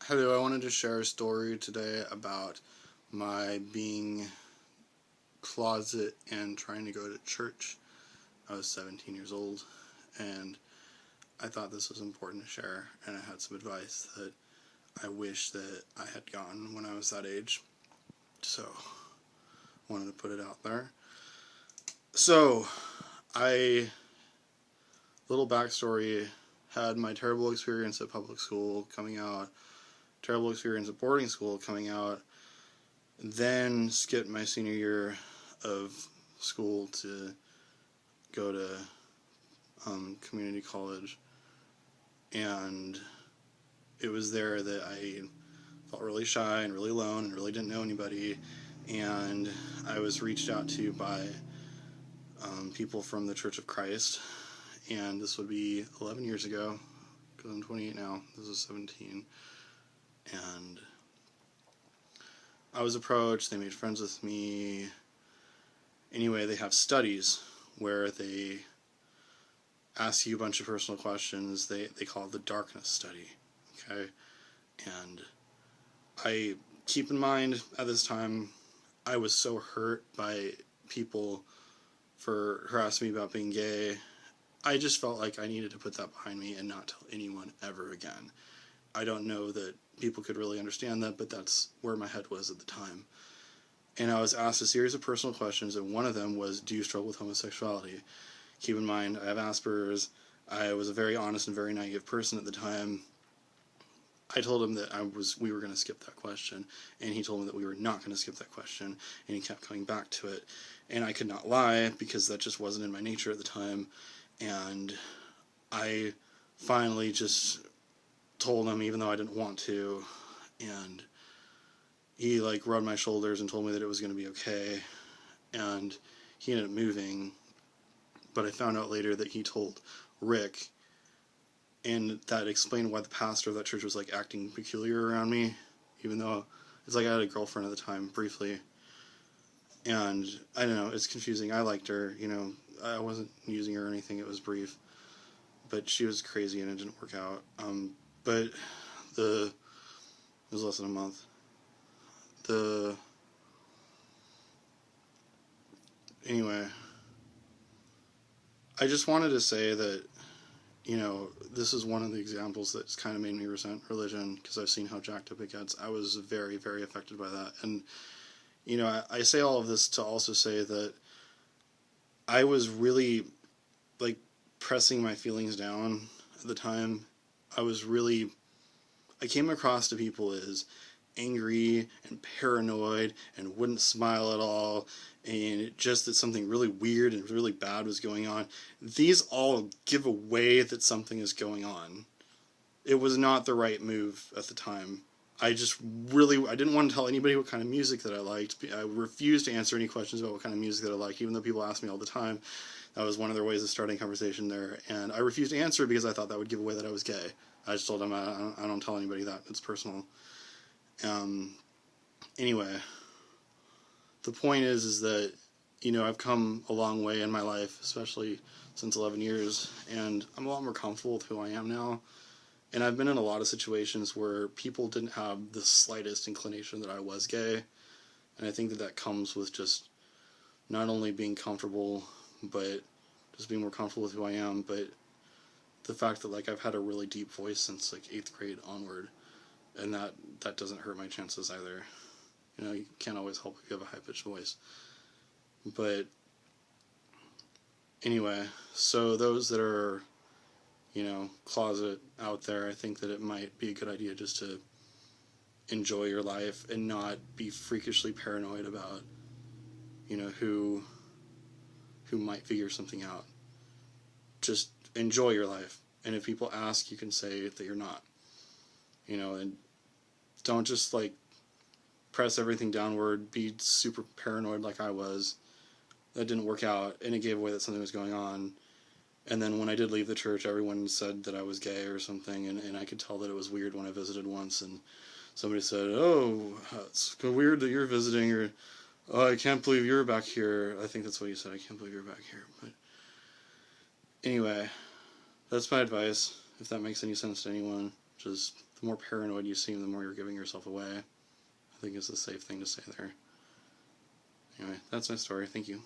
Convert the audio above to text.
Hello, I wanted to share a story today about my being closet and trying to go to church. I was 17 years old, and I thought this was important to share, and I had some advice that I wish that I had gotten when I was that age. So, I wanted to put it out there. So, little backstory, had my terrible experience at public school coming out, terrible experience at boarding school coming out, then skipped my senior year of school to go to community college, and it was there that I felt really shy and really alone and really didn't know anybody, and I was reached out to by people from the Church of Christ, and this would be 11 years ago, because I'm 28 now, this was 17, and I was approached, they made friends with me. Anyway, they have studies where they ask you a bunch of personal questions. They call it the darkness study, okay? And I keep in mind, at this time, I was so hurt by people for harassing me about being gay. I just felt like I needed to put that behind me and not tell anyone ever again. I don't know that people could really understand that, but that's where my head was at the time. And I was asked a series of personal questions, and one of them was, do you struggle with homosexuality? Keep in mind, I have Asperger's. I was a very honest and very naive person at the time. I told him that we were going to skip that question, and he told me that we were not going to skip that question, and he kept coming back to it. And I could not lie, because that just wasn't in my nature at the time, and I finally just told him, even though I didn't want to, and he rubbed my shoulders and told me that it was going to be okay, and he ended up moving, but I found out later that he told Rick, and that explained why the pastor of that church was acting peculiar around me, even though it's I had a girlfriend at the time, briefly, and I don't know, it's confusing. I liked her, I wasn't using her or anything, it was brief, but she was crazy and it didn't work out, but it was less than a month. Anyway, I just wanted to say that, this is one of the examples that's kind of made me resent religion, because I've seen how jacked up it gets. I was very, very affected by that. And, I say all of this to also say that I was really, pressing my feelings down at the time. I came across to people as angry and paranoid and wouldn't smile at all, and just that something really weird and really bad was going on. These all give away that something is going on. It was not the right move at the time. I didn't want to tell anybody what kind of music that I liked. I refused to answer any questions about what kind of music that I liked, even though people asked me all the time. That was one of their ways of starting a conversation there, and I refused to answer because I thought that would give away that I was gay. I just told them I don't tell anybody that. It's personal. Anyway, the point is that, I've come a long way in my life, especially since 11 years, and I'm a lot more comfortable with who I am now. And I've been in a lot of situations where people didn't have the slightest inclination that I was gay, and I think that comes with just not only being comfortable, but just being more comfortable with who I am, but the fact that I've had a really deep voice since 8th grade onward, and that doesn't hurt my chances either. You can't always help if you have a high-pitched voice. But anyway, so those that are, closet out there, I think that it might be a good idea just to enjoy your life and not be freakishly paranoid about, who might figure something out. Just enjoy your life. And if people ask, you can say that you're not. And don't just press everything downward, be super paranoid like I was. That didn't work out, and it gave away that something was going on. And then when I did leave the church, everyone said that I was gay or something, and I could tell that it was weird when I visited once, and somebody said, oh, it's weird that you're visiting, or, oh, I can't believe you're back here. I think that's what you said, I can't believe you're back here. But anyway, that's my advice, if that makes any sense to anyone. Just the the more paranoid you seem, the more you're giving yourself away. I think it's a safe thing to say there. Anyway, that's my story. Thank you.